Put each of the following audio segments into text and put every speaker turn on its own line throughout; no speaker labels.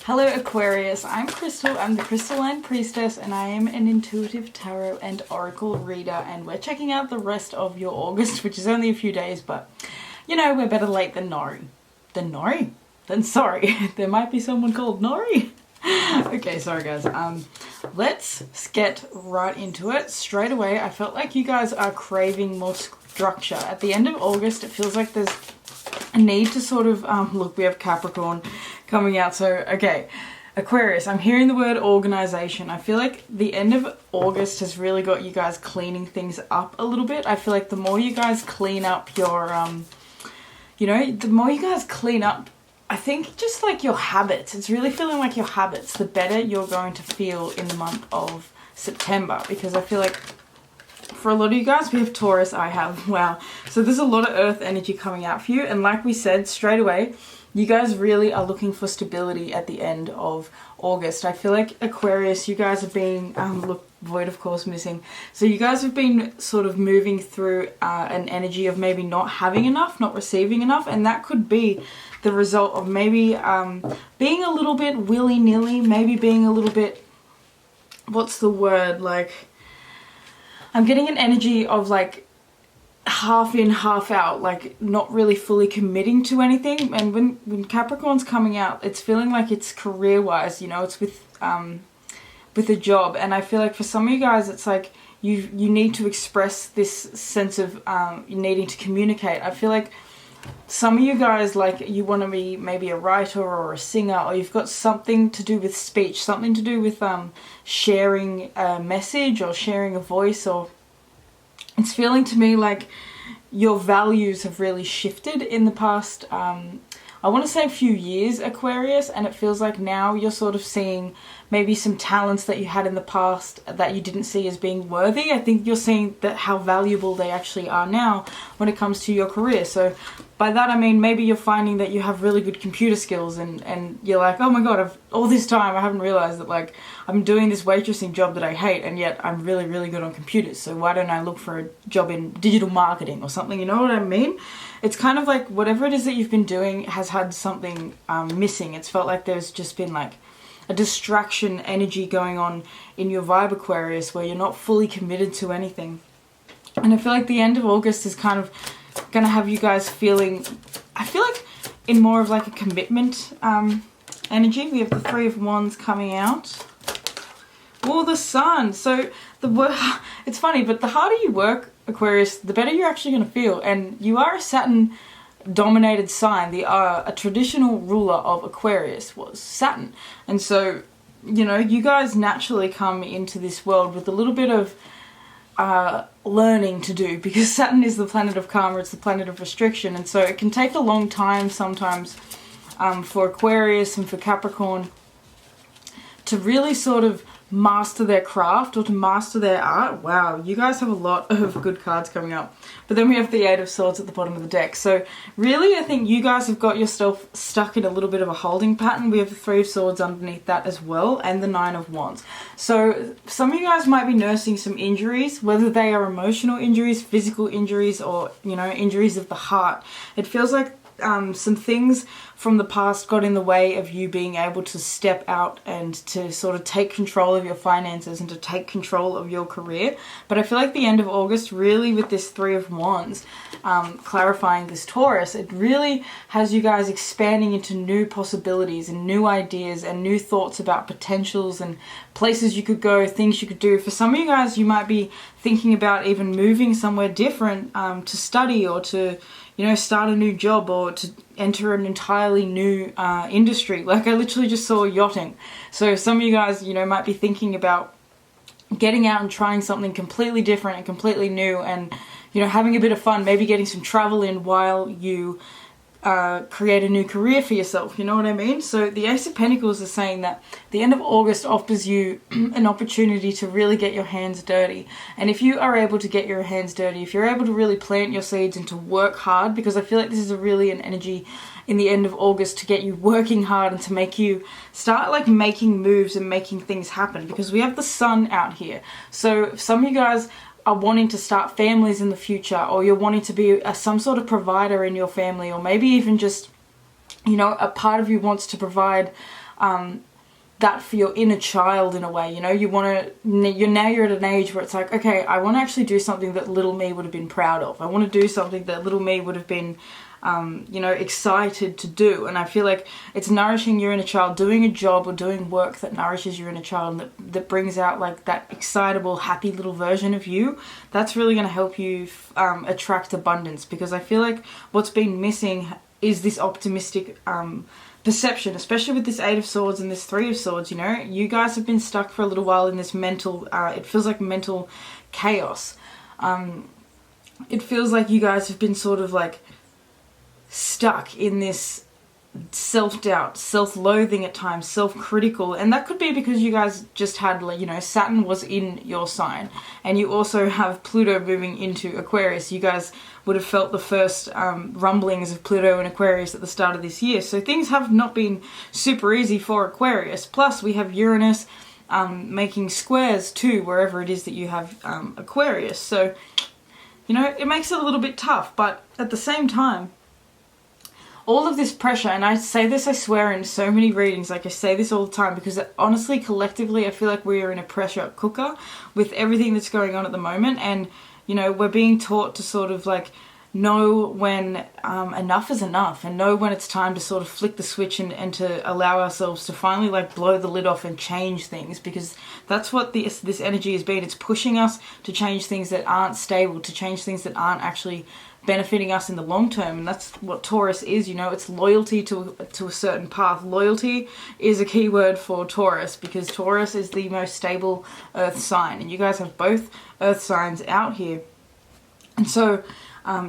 Hello Aquarius, I'm Crystal, I'm the Crystalline Priestess, and I am an intuitive tarot and oracle reader, and we're checking out the rest of your August, which is only a few days, but you know, we're better late than than sorry. There might be someone called Nori. Okay, sorry guys. Let's get right into it straight away. I felt like you guys are craving more structure. At the end of August, it feels like there's a need to sort of, look, we have Capricorn coming out. So, okay, Aquarius, I'm hearing the word organization. I feel like the end of August has really got you guys cleaning things up a little bit. I feel like the more you guys clean up your, the more you guys clean up, I think just like your habits, it's really feeling like your habits, the better you're going to feel in the month of September. Because I feel like for a lot of you guys, we have Taurus, I have, wow. So there's a lot of earth energy coming out for you. And like we said, straight away, you guys really are looking for stability at the end of August. I feel like Aquarius, you guys are being, look, void of course missing. So you guys have been sort of moving through an energy of maybe not having enough, not receiving enough. And that could be the result of maybe being a little bit willy-nilly, maybe being a little bit, what's the word, like, I'm getting an energy of like half in, half out, like not really fully committing to anything. And when Capricorn's coming out, it's feeling like it's career-wise, you know, it's with a job. And I feel like for some of you guys, it's like you need to express this sense of needing to communicate. I feel like some of you guys, like, you want to be maybe a writer or a singer, or you've got something to do with speech, something to do with sharing a message or sharing a voice, or it's feeling to me like your values have really shifted in the past, I want to say a few years, Aquarius, and it feels like now you're sort of seeing maybe some talents that you had in the past that you didn't see as being worthy. I think you're seeing that how valuable they actually are now when it comes to your career. So by that I mean maybe you're finding that you have really good computer skills and you're like, oh my god, all this time I haven't realized that, like, I'm doing this waitressing job that I hate, and yet I'm really, really good on computers. So why don't I look for a job in digital marketing or something? You know what I mean? It's kind of like whatever it is that you've been doing has had something missing. It's felt like there's just been like a distraction energy going on in your vibe, Aquarius, where you're not fully committed to anything. And I feel like the end of August is kind of gonna have you guys feeling, I feel like, in more of like a commitment energy. We have the Three of Wands coming out. Oh, the Sun. So it's funny, but the harder you work, Aquarius, the better you're actually going to feel. And you are a Saturn dominated sign. A traditional ruler of Aquarius was Saturn. And so, you know, you guys naturally come into this world with a little bit of learning to do, because Saturn is the planet of karma, it's the planet of restriction. And so it can take a long time sometimes for Aquarius and for Capricorn to really sort of master their craft or to master their art. Wow, you guys have a lot of good cards coming up. But then we have the Eight of Swords at the bottom of the deck. So really, I think you guys have got yourself stuck in a little bit of a holding pattern. We have the Three of Swords underneath that as well, and the Nine of Wands. So some of you guys might be nursing some injuries, whether they are emotional injuries, physical injuries, or, you know, injuries of the heart. It feels like some things from the past got in the way of you being able to step out and to sort of take control of your finances and to take control of your career. But I feel like the end of August, really, with this Three of Wands, clarifying this Taurus, it really has you guys expanding into new possibilities and new ideas and new thoughts about potentials and places you could go, things you could do. For some of you guys, you might be thinking about even moving somewhere different to study, or to, you know, start a new job, or to enter an entirely new industry. Like, I literally just saw yachting. So some of you guys, you know, might be thinking about getting out and trying something completely different and completely new, and, you know, having a bit of fun, maybe getting some travel in while you create a new career for yourself, you know what I mean? So the Ace of Pentacles is saying that the end of August offers you an opportunity to really get your hands dirty. And if you are able to get your hands dirty, if you're able to really plant your seeds and to work hard, because I feel like this is really an energy in the end of August to get you working hard and to make you start like making moves and making things happen, because we have the Sun out here. So if some of you guys are wanting to start families in the future, or you're wanting to be some sort of provider in your family, or maybe even just, you know, a part of you wants to provide that for your inner child in a way. You know, you're at an age where it's like, okay, I want to actually do something that little me would have been proud of. I want to do something that little me would have been you know, excited to do. And I feel like it's nourishing your inner child, doing a job or doing work that nourishes your inner child, and that brings out like that excitable, happy little version of you. That's really going to help you attract abundance, because I feel like what's been missing is this optimistic perception, especially with this Eight of Swords and this Three of Swords. You know, you guys have been stuck for a little while in this mental, it feels like mental chaos. It feels like you guys have been sort of like stuck in this self-doubt, self-loathing at times, self-critical, and that could be because you guys just had, you know, Saturn was in your sign, and you also have Pluto moving into Aquarius. You guys would have felt the first rumblings of Pluto and Aquarius at the start of this year, so things have not been super easy for Aquarius. Plus we have Uranus making squares too, wherever it is that you have Aquarius, so you know, it makes it a little bit tough. But at the same time, all of this pressure, and I say this, I swear, in so many readings, like I say this all the time, because honestly, collectively, I feel like we are in a pressure cooker with everything that's going on at the moment, and, you know, we're being taught to sort of like know when enough is enough, and know when it's time to sort of flick the switch and to allow ourselves to finally like blow the lid off and change things, because that's what this energy has been. It's pushing us to change things that aren't stable, to change things that aren't actually benefiting us in the long term. And that's what Taurus is, you know, it's loyalty to a certain path. Loyalty is a key word for Taurus, because Taurus is the most stable earth sign, and you guys have both earth signs out here, and so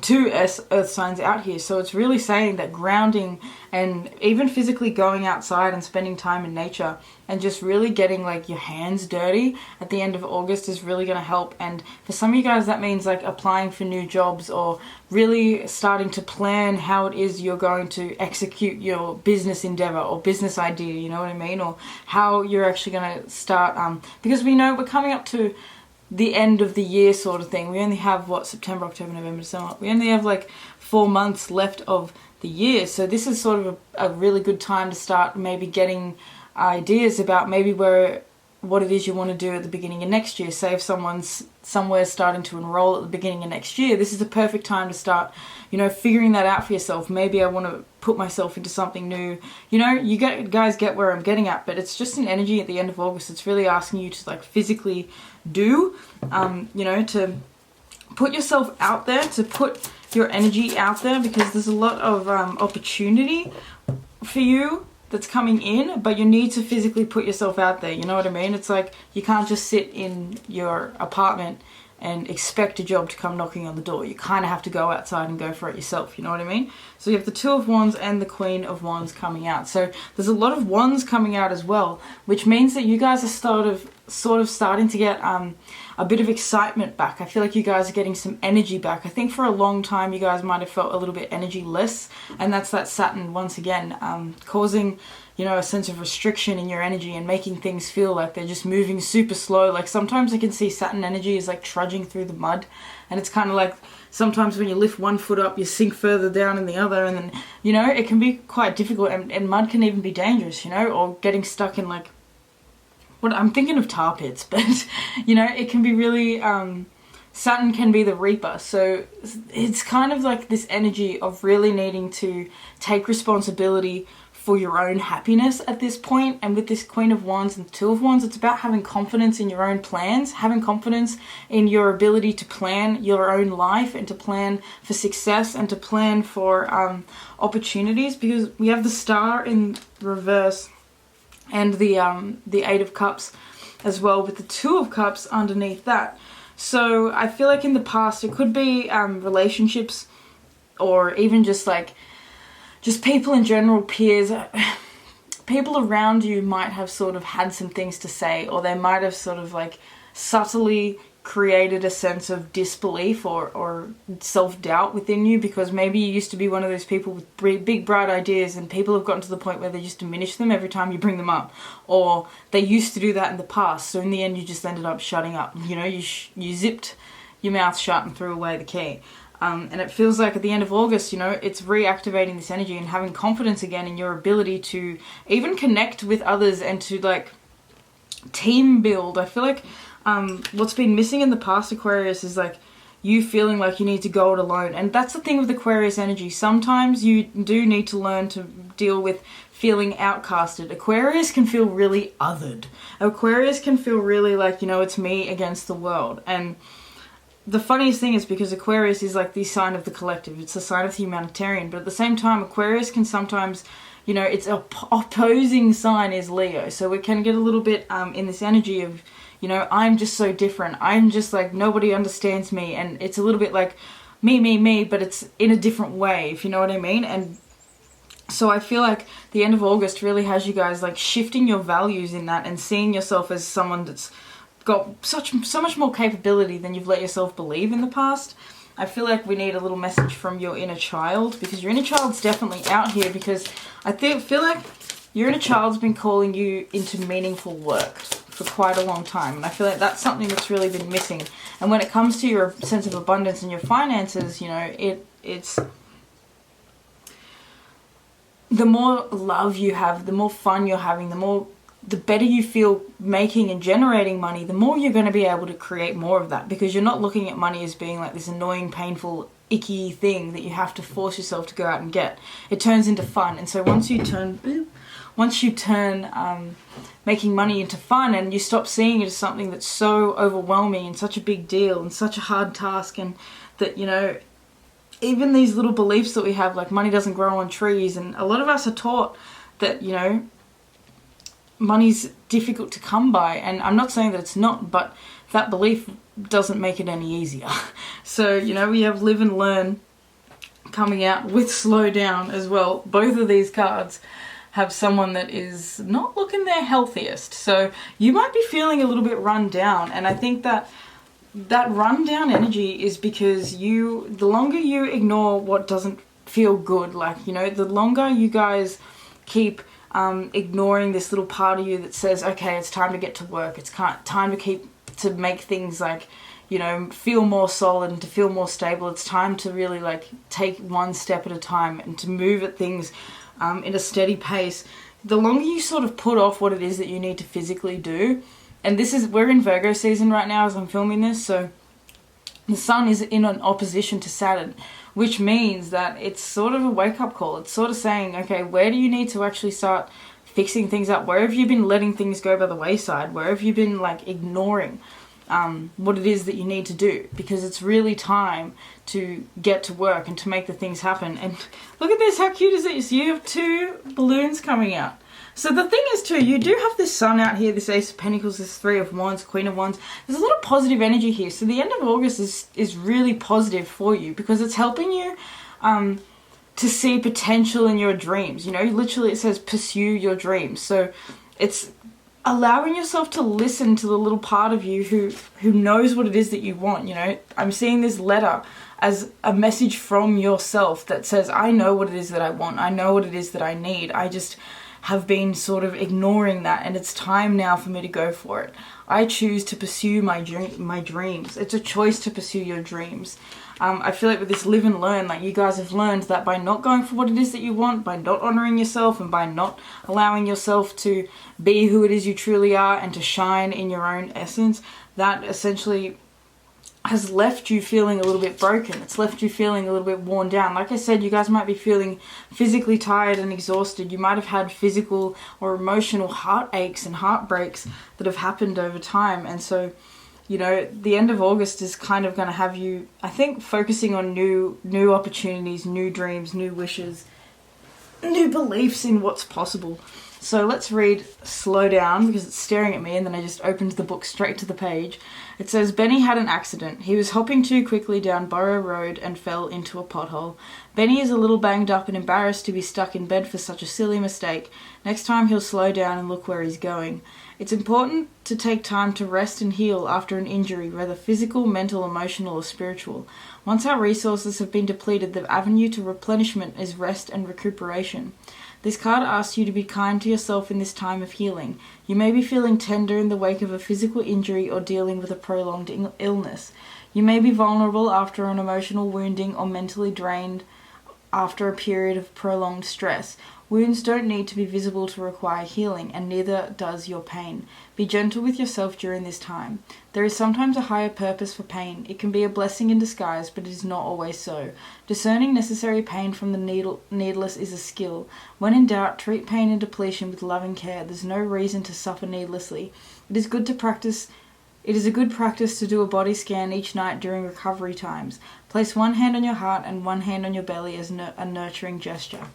two earth signs out here. So it's really saying that grounding and even physically going outside and spending time in nature and just really getting like your hands dirty at the end of August is really going to help. And for some of you guys, that means like applying for new jobs, or really starting to plan how it is you're going to execute your business endeavor or business idea, you know what I mean? Or how you're actually going to start, because we know we're coming up to the end of the year sort of thing. We only have, what, September, October, November, December. We only have like 4 months left of the year. So this is sort of a really good time to start maybe getting ideas about maybe what it is you want to do at the beginning of next year. Say if someone's somewhere starting to enroll at the beginning of next year, this is the perfect time to start, you know, figuring that out for yourself. Maybe I want to put myself into something new. You know, you guys get where I'm getting at, but it's just an energy at the end of August. It's really asking you to like physically do, you know, to put yourself out there, to put your energy out there, because there's a lot of opportunity for you that's coming in, but you need to physically put yourself out there, you know what I mean? It's like you can't just sit in your apartment and expect a job to come knocking on the door. You kind of have to go outside and go for it yourself, you know what I mean? So you have the Two of Wands and the Queen of Wands coming out. So there's a lot of wands coming out as well, which means that you guys are sort of starting to get a bit of excitement back. I feel like you guys are getting some energy back. I think for a long time you guys might have felt a little bit energy-less, and that's that Saturn once again causing, you know, a sense of restriction in your energy and making things feel like they're just moving super slow. Like sometimes I can see Saturn energy is like trudging through the mud, and it's kind of like sometimes when you lift one foot up you sink further down in the other, and then, you know, it can be quite difficult, and mud can even be dangerous, you know, or getting stuck in like, what I'm thinking of tar pits, but you know, it can be really, Saturn can be the reaper. So it's kind of like this energy of really needing to take responsibility for your own happiness at this point. And with this Queen of Wands and Two of Wands, it's about having confidence in your own plans, having confidence in your ability to plan your own life and to plan for success and to plan for opportunities, because we have the Star in reverse and the Eight of Cups as well, with the Two of Cups underneath that. So I feel like in the past it could be relationships, or even just like just people in general, peers, people around you might have sort of had some things to say, or they might have sort of like subtly created a sense of disbelief or self-doubt within you, because maybe you used to be one of those people with big bright ideas, and people have gotten to the point where they just diminish them every time you bring them up, or they used to do that in the past, so in the end you just ended up shutting up, you know, you zipped your mouth shut and threw away the key. And it feels like at the end of August, you know, it's reactivating this energy and having confidence again in your ability to even connect with others and to like team build. I feel like what's been missing in the past, Aquarius, is like you feeling like you need to go it alone. And that's the thing with Aquarius energy. Sometimes you do need to learn to deal with feeling outcasted. Aquarius can feel really othered. Aquarius can feel really like, you know, it's me against the world. And the funniest thing is because Aquarius is like the sign of the collective. It's the sign of the humanitarian. But at the same time, Aquarius can sometimes, you know, its opposing sign is Leo. So it can get a little bit in this energy of, you know, I'm just so different. I'm just like, nobody understands me. And it's a little bit like me, but it's in a different way, if you know what I mean. And so I feel like the end of August really has you guys like shifting your values in that and seeing yourself as someone that's got so much more capability than you've let yourself believe in the past. I feel like we need a little message from your inner child, because your inner child's definitely out here, because I feel like your inner child's been calling you into meaningful work for quite a long time. And I feel like that's something that's really been missing. And when it comes to your sense of abundance and your finances, you know, it's the more love you have, the more fun you're having, the better you feel making and generating money, the more you're going to be able to create more of that, because you're not looking at money as being like this annoying, painful, icky thing that you have to force yourself to go out and get. It turns into fun. And so once you turn making money into fun, and you stop seeing it as something that's so overwhelming and such a big deal and such a hard task, and that, you know, even these little beliefs that we have, like money doesn't grow on trees, and a lot of us are taught that, you know, money's difficult to come by. And I'm not saying that it's not, but that belief doesn't make it any easier. So, you know, we have live and learn coming out with slow down as well. Both of these cards have someone that is not looking their healthiest. So you might be feeling a little bit run down. And I think that run down energy is because the longer you ignore what doesn't feel good, like, you know, the longer you guys keep ignoring this little part of you that says, okay, it's time to get to work. It's time to make things like, you know, feel more solid and to feel more stable. It's time to really like take one step at a time and to move at things in a steady pace. The longer you sort of put off what it is that you need to physically do, and we're in Virgo season right now as I'm filming this, so the sun is in an opposition to Saturn, which means that it's sort of a wake-up call. It's sort of saying, okay, where do you need to actually start fixing things up? Where have you been letting things go by the wayside? Where have you been like ignoring what it is that you need to do? Because it's really time to get to work and to make the things happen. And look at this, how cute is this? You have 2 balloons coming out. So the thing is too, you do have this sun out here, this Ace of Pentacles, this 3 of Wands, Queen of Wands. There's a lot of positive energy here. So the end of August is really positive for you, because it's helping you to see potential in your dreams. You know, literally it says pursue your dreams. So it's allowing yourself to listen to the little part of you who knows what it is that you want. You know, I'm seeing this letter as a message from yourself that says, I know what it is that I want. I know what it is that I need. I just have been sort of ignoring that, and it's time now for me to go for it. I choose to pursue my dreams. It's a choice to pursue your dreams. I feel like with this live and learn, like you guys have learned that by not going for what it is that you want, by not honoring yourself, and by not allowing yourself to be who it is you truly are and to shine in your own essence, that essentially has left you feeling a little bit broken. It's left you feeling a little bit worn down. Like I said, you guys might be feeling physically tired and exhausted. You might have had physical or emotional heartaches and heartbreaks that have happened over time. And so, you know, the end of August is kind of going to have you, I think, focusing on new opportunities, new dreams, new wishes, new beliefs in what's possible. So let's read Slow Down, because it's staring at me, and then I just opened the book straight to the page. It says, Benny had an accident. He was hopping too quickly down Borough Road and fell into a pothole. Benny is a little banged up and embarrassed to be stuck in bed for such a silly mistake. Next time he'll slow down and look where he's going. It's important to take time to rest and heal after an injury, whether physical, mental, emotional, or spiritual. Once our resources have been depleted, the avenue to replenishment is rest and recuperation. This card asks you to be kind to yourself in this time of healing. You may be feeling tender in the wake of a physical injury or dealing with a prolonged illness. You may be vulnerable after an emotional wounding or mentally drained after a period of prolonged stress. Wounds don't need to be visible to require healing, and neither does your pain. Be gentle with yourself during this time. There is sometimes a higher purpose for pain. It can be a blessing in disguise, but it is not always so. Discerning necessary pain from the needless is a skill. When in doubt, treat pain and depletion with loving care. There's no reason to suffer needlessly. It is a good practice to do a body scan each night during recovery times. Place one hand on your heart and one hand on your belly as a nurturing gesture.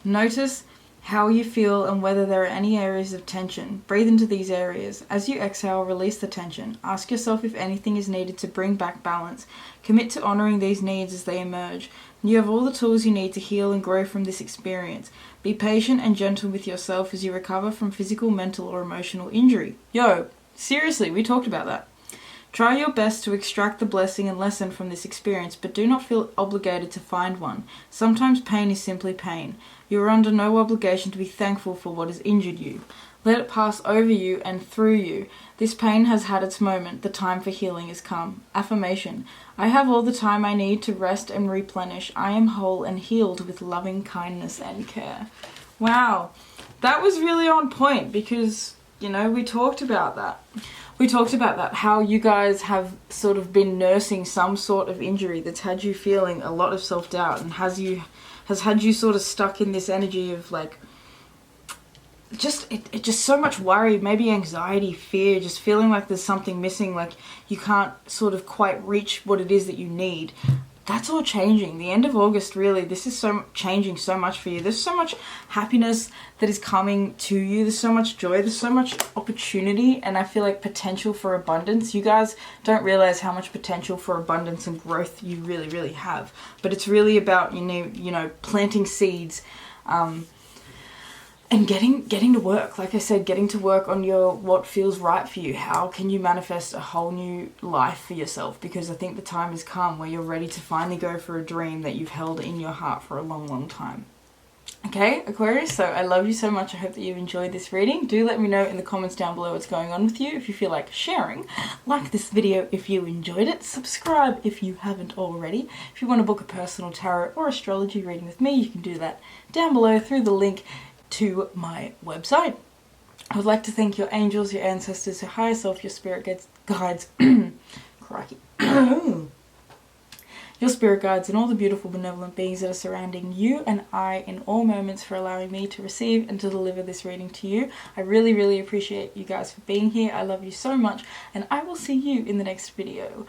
Notice how you feel and whether there are any areas of tension. Breathe into these areas. As you exhale, release the tension. Ask yourself if anything is needed to bring back balance. Commit to honoring these needs as they emerge. You have all the tools you need to heal and grow from this experience. Be patient and gentle with yourself as you recover from physical, mental, or emotional injury. Yo, seriously, we talked about that. Try your best to extract the blessing and lesson from this experience, but do not feel obligated to find one. Sometimes pain is simply pain. You are under no obligation to be thankful for what has injured you. Let it pass over you and through you. This pain has had its moment. The time for healing has come. Affirmation. I have all the time I need to rest and replenish. I am whole and healed with loving kindness and care. Wow. That was really on point because, we talked about that. How you guys have sort of been nursing some sort of injury that's had you feeling a lot of self-doubt and has had you sort of stuck in this energy of like, just so much worry, maybe anxiety, fear, just feeling like there's something missing, like you can't sort of quite reach what it is that you need. That's all changing. The end of August, really, this is changing so much for you. There's so much happiness that is coming to you. There's so much joy. There's so much opportunity, and I feel like potential for abundance. You guys don't realize how much potential for abundance and growth you really, really have. But it's really about, planting seeds, and getting to work. Like I said, getting to work on what feels right for you. How can you manifest a whole new life for yourself? Because I think the time has come where you're ready to finally go for a dream that you've held in your heart for a long, long time. Okay, Aquarius, so I love you so much. I hope that you've enjoyed this reading. Do let me know in the comments down below what's going on with you. If you feel like sharing, like this video if you enjoyed it. Subscribe if you haven't already. If you want to book a personal tarot or astrology reading with me, you can do that down below through the link to my website. I would like to thank your angels, your ancestors, your higher self, your spirit guides, crikey, your spirit guides, and all the beautiful benevolent beings that are surrounding you and I in all moments for allowing me to receive and to deliver this reading to you. I really, really appreciate you guys for being here. I love you so much, and I will see you in the next video.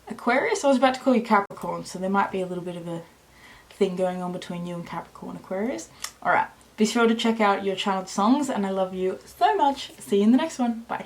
Aquarius, I was about to call you Capricorn, so there might be a little bit of a thing going on between you and Capricorn, Aquarius. Alright. Be sure to check out your channeled songs, and I love you so much. See you in the next one. Bye.